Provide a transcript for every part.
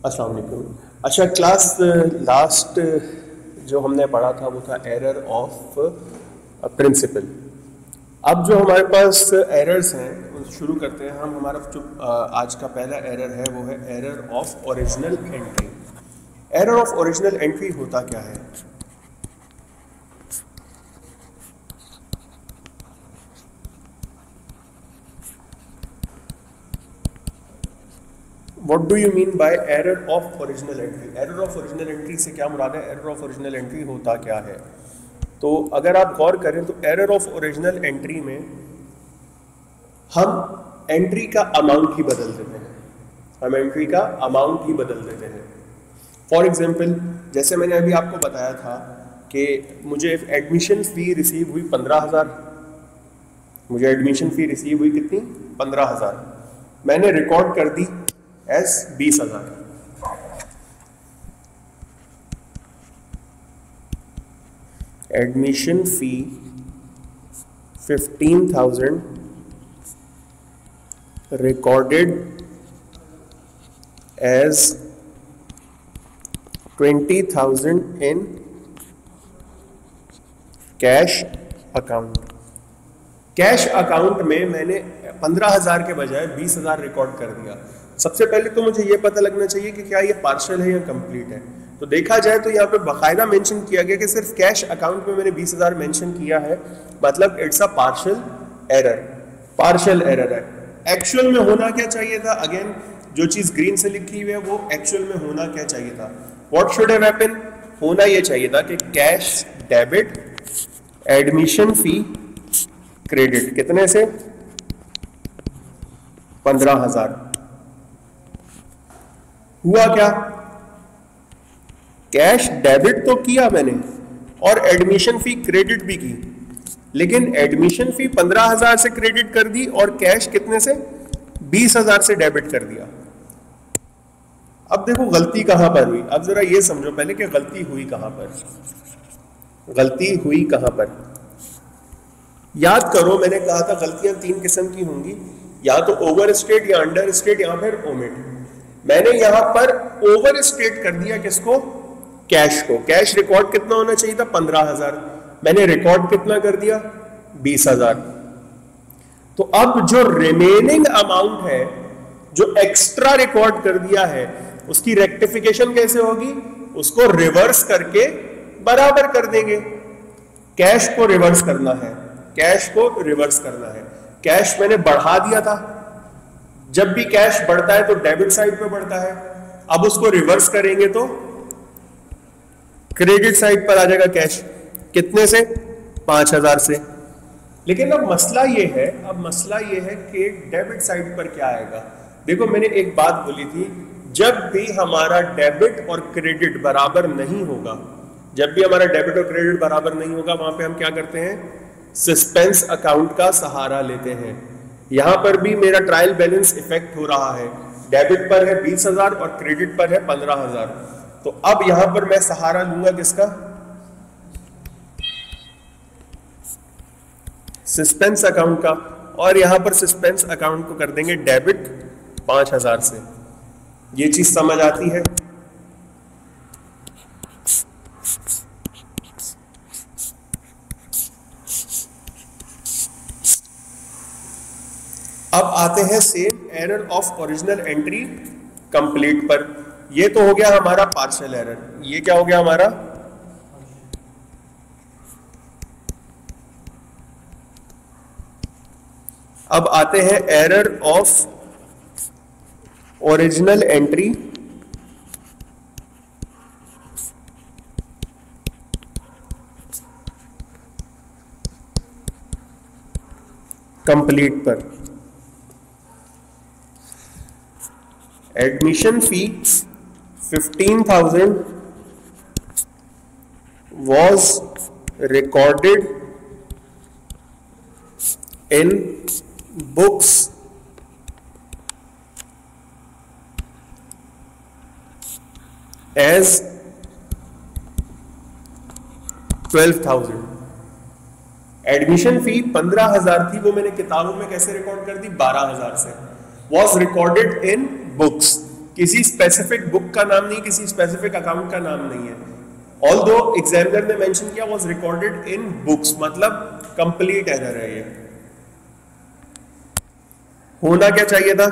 अस्सलाम वालेकुम। अच्छा, क्लास लास्ट जो हमने पढ़ा था वो था एरर ऑफ प्रिंसिपल। अब जो हमारे पास एरर्स हैं उन शुरू करते हैं हम। हमारा जो आज का पहला एरर है वो है error of original entry. Error of original entry होता क्या है? What do you mean by error of original entry? Error of original entry से क्या मुराद है? एरर ऑफ ओरिजिनल एंट्री होता क्या है? तो अगर आप गौर करें तो एरर ऑफ ओरिजिनल एंट्री में हम एंट्री का अमाउंट ही बदल देते हैं। हम एंट्री का अमाउंट ही बदल देते हैं। फॉर एग्जाम्पल, जैसे मैंने अभी आपको बताया था कि मुझे एडमिशन फ़ी रिसीव हुई 15,000। मुझे एडमिशन फ़ी रिसीव हुई कितनी? 15,000। मैंने रिकॉर्ड कर दी as 20,000। Admission fee 15,000 recorded as 20,000 in cash account. Cash account में मैंने 15,000 के बजाय 20,000 रिकॉर्ड कर दिया। सबसे पहले तो मुझे ये पता लगना चाहिए कि क्या ये पार्शियल है या कंप्लीट है। तो देखा जाए तो यहाँ पे बाकायदा मेंशन किया गया कि सिर्फ कैश अकाउंट में मैंने 20,000 मेंशन किया है, मतलब it's a partial error. Partial error है। एक्चुअल में होना क्या चाहिए था? अगेन जो चीज ग्रीन से लिखी हुई है वो एक्चुअल में होना क्या चाहिए था? What should have happen? होना ये चाहिए था कि cash debit admission fee credit कितने से? 15,000। हुआ क्या? कैश डेबिट तो किया मैंने और एडमिशन फी क्रेडिट भी की, लेकिन एडमिशन फी 15,000 से क्रेडिट कर दी और कैश कितने से? 20,000 से डेबिट कर दिया। अब देखो गलती कहां पर हुई। अब जरा ये समझो पहले कि गलती हुई कहां पर। गलती हुई कहां पर? याद करो, मैंने कहा था गलतियां 3 किस्म की होंगी, या तो ओवर स्टेट या अंडर स्टेट या फिर ओमिट। मैंने यहां पर ओवर स्टेट कर दिया किसको? कैश को। कैश रिकॉर्ड कितना होना चाहिए था? 15,000। मैंने रिकॉर्ड कितना कर दिया? 20,000। तो अब जो रिमेनिंग अमाउंट है, जो एक्स्ट्रा रिकॉर्ड कर दिया है, उसकी रेक्टिफिकेशन कैसे होगी? उसको रिवर्स करके बराबर कर देंगे। कैश को रिवर्स करना है। कैश को रिवर्स करना है। कैश मैंने बढ़ा दिया था। जब भी कैश बढ़ता है तो डेबिट साइड पे बढ़ता है। अब उसको रिवर्स करेंगे तो क्रेडिट साइड पर आ जाएगा कैश। कितने से? 5,000 से। लेकिन अब मसला ये है कि डेबिट साइड पर क्या आएगा। देखो, मैंने एक बात बोली थी, जब भी हमारा डेबिट और क्रेडिट बराबर नहीं होगा, जब भी हमारा डेबिट और क्रेडिट बराबर नहीं होगा, वहां पे हम क्या करते हैं? सस्पेंस अकाउंट का सहारा लेते हैं। यहां पर भी मेरा ट्रायल बैलेंस इफेक्ट हो रहा है। डेबिट पर है 20,000 और क्रेडिट पर है 15,000। तो अब यहां पर मैं सहारा लूंगा किसका? सस्पेंस अकाउंट का। और यहां पर सस्पेंस अकाउंट को कर देंगे डेबिट 5,000 से। ये चीज समझ आती है? अब आते हैं same error of original entry complete पर। ये तो हो गया हमारा पार्शियल एरर। ये क्या हो गया हमारा? अब आते हैं error of original entry complete पर। Admission fee 15,000 was recorded in books as 12,000। Admission fee 15,000 थी, वो मैंने किताबों में कैसे रिकॉर्ड कर दी? 12,000 से। Was recorded in books. किसी स्पेसिफिक बुक का नाम नहीं, किसी स्पेसिफिक अकाउंट का नाम नहीं है। ऑल्दो एग्जामिनर ने मेंशन किया वाज रिकॉर्डेड इन बुक्स, मतलब कंप्लीट एरर है ये। होना क्या चाहिए था?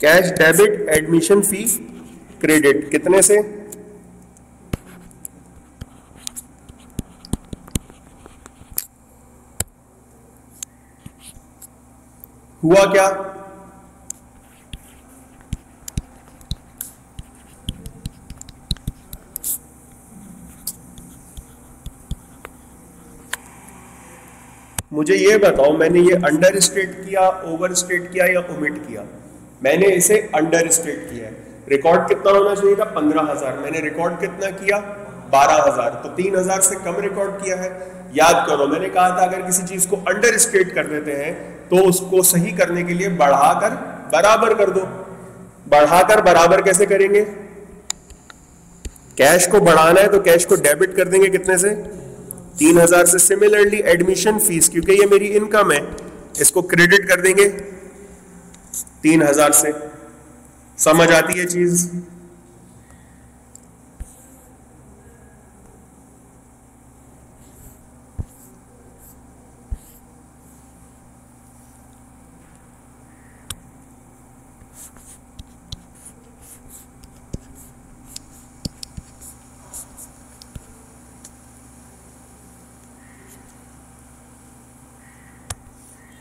Cash debit admission fee credit, कितने से? हुआ क्या? मुझे ये बताओ, मैंने ये अंडर स्टेट किया, ओवर स्टेट किया या ओमिट किया? मैंने इसे अंडर स्टेट किया है। रिकॉर्ड कितना होना चाहिए था? 15,000। मैंने रिकॉर्ड कितना किया? 12,000। तो 3,000 से कम रिकॉर्ड किया है। याद करो, मैंने कहा था अगर किसी चीज को अंडर स्टेट कर देते हैं तो उसको सही करने के लिए बढ़ाकर बराबर कर दो। बढ़ाकर बराबर कैसे करेंगे? कैश को बढ़ाना है तो कैश को डेबिट कर देंगे, कितने से? 3,000 से। सिमिलरली एडमिशन फीस, क्योंकि ये मेरी इनकम है, इसको क्रेडिट कर देंगे 3,000 से। समझ आती है चीज?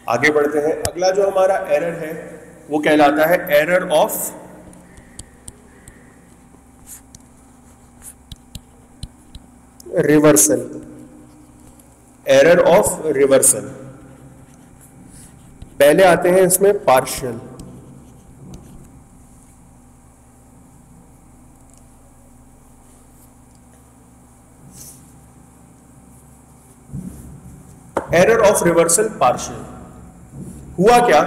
आगे बढ़ते हैं। अगला जो हमारा एरर है वो कहलाता है error of reversal. Error of reversal. पहले आते हैं इसमें partial. Error of reversal partial. हुआ क्या?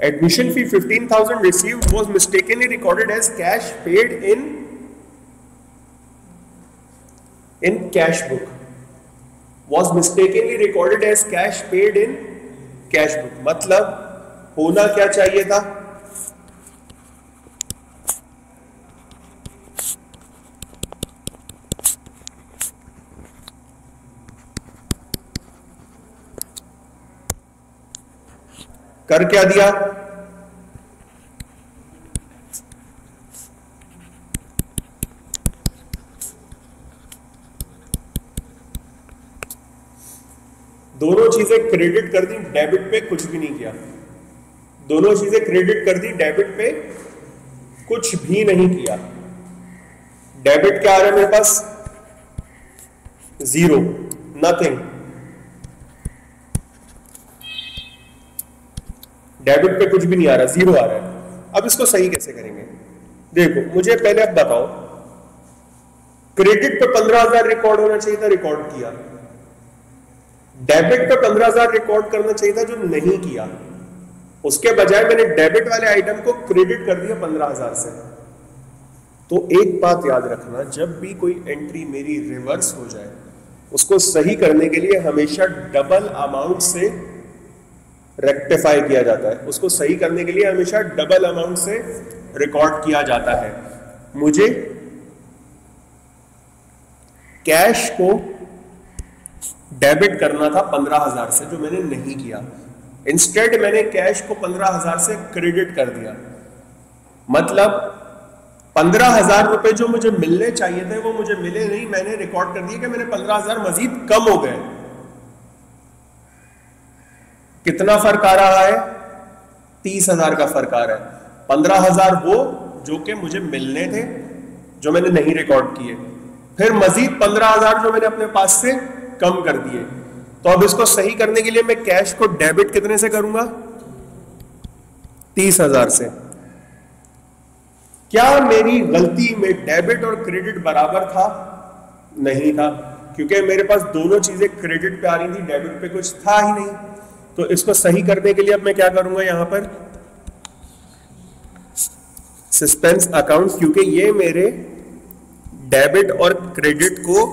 Admission fee 15,000 received was mistakenly recorded as cash paid in cash book. Was mistakenly recorded as cash paid in cash book. मतलब होना क्या चाहिए था? कर क्या दिया? दोनों चीजें क्रेडिट कर दी, डेबिट पे कुछ भी नहीं किया। दोनों चीजें क्रेडिट कर दी, डेबिट पे कुछ भी नहीं किया। डेबिट क्या आ रहा है मेरे पास? 0, नथिंग। डेबिट पे कुछ भी नहीं आ रहा, 0 आ रहा है। अब इसको सही कैसे करेंगे? देखो, मुझे पहले अब बताओ, क्रेडिट पे 15,000 रिकॉर्ड होना चाहिए था, रिकॉर्ड किया। डेबिट पे 15,000 रिकॉर्ड करना चाहिए था, जो नहीं किया। उसके बजाय मैंने डेबिट वाले आइटम को क्रेडिट कर दिया 15,000 से। तो एक बात याद रखना, जब भी कोई एंट्री मेरी रिवर्स हो जाए, उसको सही करने के लिए हमेशा डबल अमाउंट से रेक्टिफाई किया जाता है। उसको सही करने के लिए हमेशा डबल अमाउंट से रिकॉर्ड किया जाता है। मुझे कैश को डेबिट करना था 15,000 से, जो मैंने नहीं किया। इंस्टेड मैंने कैश को 15,000 से क्रेडिट कर दिया। मतलब 15,000 रुपए जो मुझे मिलने चाहिए थे वो मुझे मिले नहीं। मैंने रिकॉर्ड कर दिया कि मैंने 15,000 मजीद कम हो गए। कितना फर्क आ रहा है? 30,000 का फर्क आ रहा है। 15,000 वो जो कि मुझे मिलने थे, जो मैंने नहीं रिकॉर्ड किए, फिर मजीद 15,000 जो मैंने अपने पास से कम कर दिए। तो अब इसको सही करने के लिए मैं कैश को डेबिट कितने से करूंगा? 30,000 से। क्या मेरी गलती में डेबिट और क्रेडिट बराबर था? नहीं था, क्योंकि मेरे पास दोनों चीजें क्रेडिट पे आ रही थी, डेबिट पे कुछ था ही नहीं। तो इसको सही करने के लिए अब मैं क्या करूंगा? यहां पर सस्पेंस अकाउंट, क्योंकि ये मेरे डेबिट और क्रेडिट को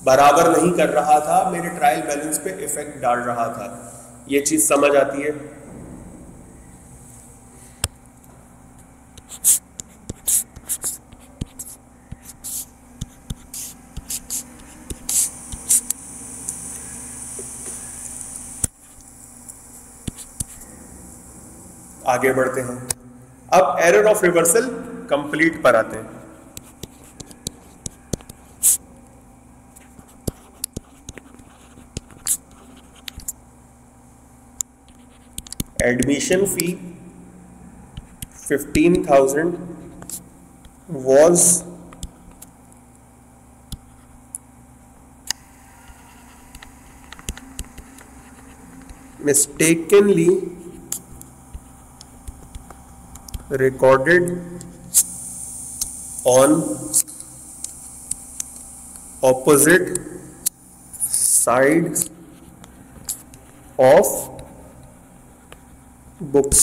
बराबर नहीं कर रहा था, मेरे ट्रायल बैलेंस पे इफेक्ट डाल रहा था। ये चीज समझ आती है? आगे बढ़ते हैं। अब एरर ऑफ रिवर्सल कंप्लीट पर आते हैं। Admission fee 15,000 was mistakenly recorded on opposite sides of books.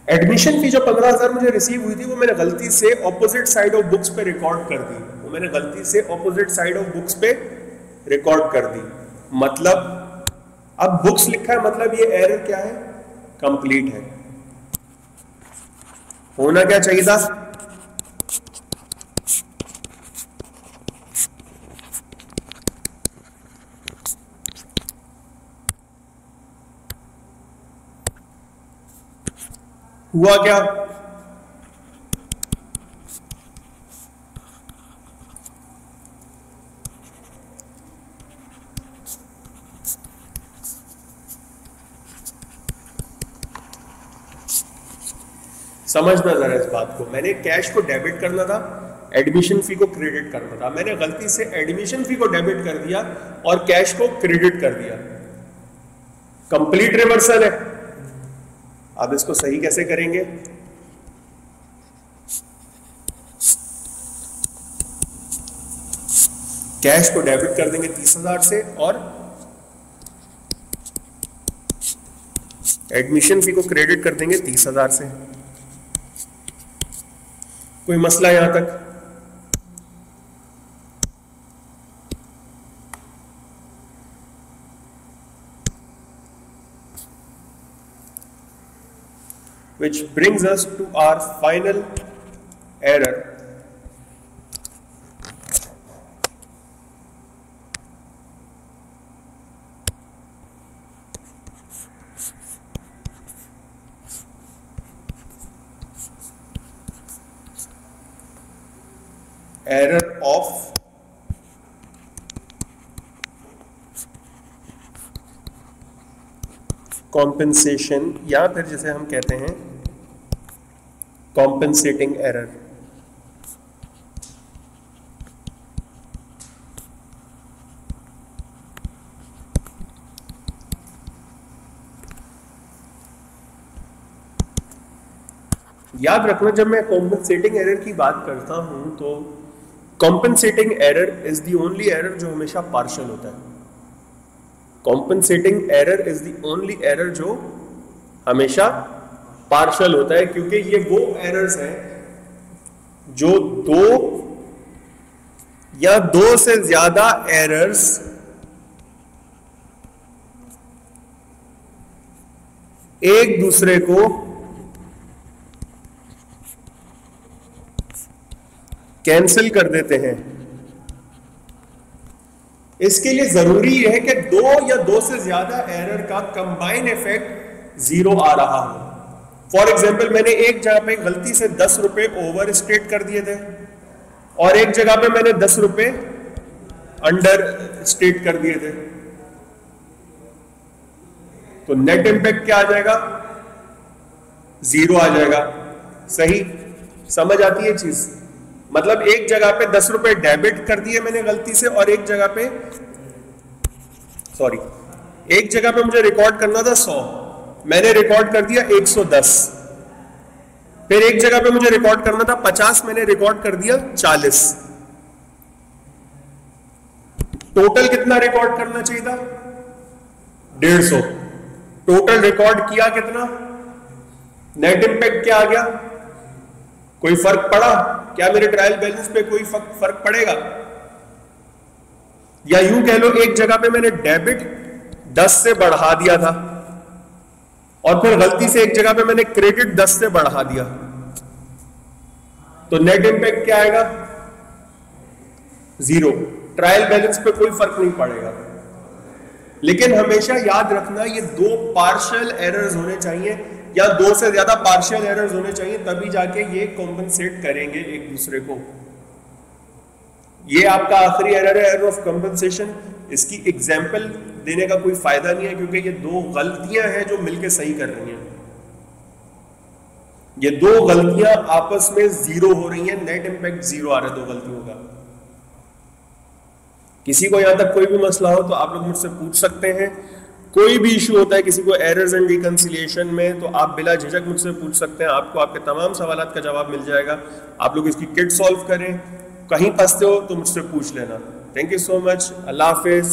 Admission fee जो 15,000 मुझे रिसीव हुई थी, वो मैंने गलती से ऑपोजिट साइड ऑफ बुक्स पे रिकॉर्ड कर दी। वो मैंने गलती से ऑपोजिट साइड ऑफ बुक्स पे रिकॉर्ड कर दी। मतलब अब बुक्स लिखा है, मतलब ये एरर क्या है? कंप्लीट है। होना क्या चाहिए था? हुआ क्या? समझना जरा इस बात को। मैंने कैश को डेबिट करना था, एडमिशन फी को क्रेडिट करना था। मैंने गलती से एडमिशन फी को डेबिट कर दिया और कैश को क्रेडिट कर दिया। कंप्लीट रिवर्सल है। अब इसको सही कैसे करेंगे? कैश को डेबिट कर देंगे 30,000 से और एडमिशन फी को क्रेडिट कर देंगे 30,000 से। कोई मसला यहां तक? Which brings us to our final error. Error of compensation, या फिर जिसे हम कहते हैं कॉम्पेंसेटिंग एरर। याद रखना, जब मैं कॉम्पेंसेटिंग एरर की बात करता हूं तो compensating error is the only error जो हमेशा पार्शियल होता है। Compensating error is the only error जो हमेशा पार्शियल होता है, क्योंकि ये वो एरर्स हैं जो दो या दो से ज्यादा एरर्स एक दूसरे को कैंसिल कर देते हैं। इसके लिए जरूरी है कि दो या दो से ज्यादा एरर का कंबाइन इफेक्ट 0 आ रहा हो। फॉर एग्जाम्पल, मैंने एक जगह पे गलती से 10 रुपए ओवर स्टेट कर दिए थे और एक जगह पे मैंने 10 रुपए अंडर स्टेट कर दिए थे, तो नेट इंपैक्ट क्या आ जाएगा? 0 आ जाएगा। सही समझ आती है चीज? मतलब एक जगह पे 10 रुपए डेबिट कर दिए मैंने गलती से, और एक जगह पे मुझे रिकॉर्ड करना था 100, मैंने रिकॉर्ड कर दिया 110। फिर एक जगह पे मुझे रिकॉर्ड करना था 50, मैंने रिकॉर्ड कर दिया 40। टोटल कितना रिकॉर्ड करना चाहिए था? 150। टोटल रिकॉर्ड किया कितना? नेट इंपैक्ट क्या आ गया? कोई फर्क पड़ा क्या? मेरे ट्रायल बैलेंस पे कोई फर्क पड़ेगा? या यूं कह लो, एक जगह पे मैंने डेबिट 10 से बढ़ा दिया था, और फिर गलती से एक जगह पे मैंने क्रेडिट 10 से बढ़ा दिया, तो नेट इंपैक्ट क्या आएगा? 0। ट्रायल बैलेंस पे कोई फर्क नहीं पड़ेगा। लेकिन हमेशा याद रखना, ये 2 पार्शियल एरर्स होने चाहिए या 2 से ज्यादा पार्शियल एरर्स होने चाहिए, तभी जाके ये कॉम्पनसेट करेंगे एक दूसरे को। ये आपका आखिरी एरर है, एरर ऑफ कंपनसेशन। इसकी एग्जाम्पल देने का कोई फायदा नहीं है, क्योंकि ये 2 गलतियां हैं जो मिलकर सही कर रही हैं। ये 2 गलतियां आपस में 0 हो रही हैं, नेट इंपैक्ट 0 आ रहा है 2 गलतियों का। किसी को यहां तक कोई भी मसला हो तो आप लोग मुझसे पूछ सकते हैं। कोई भी इशू होता है किसी को एरर्स एंड रिकंसिलिएशन में, तो आप बिला झिझक मुझसे पूछ सकते हैं। आपको आपके तमाम सवालात का जवाब मिल जाएगा। आप लोग इसकी किट सॉल्व करें, कहीं फंसते हो तो मुझसे पूछ लेना। Thank you so much. Allah Hafiz.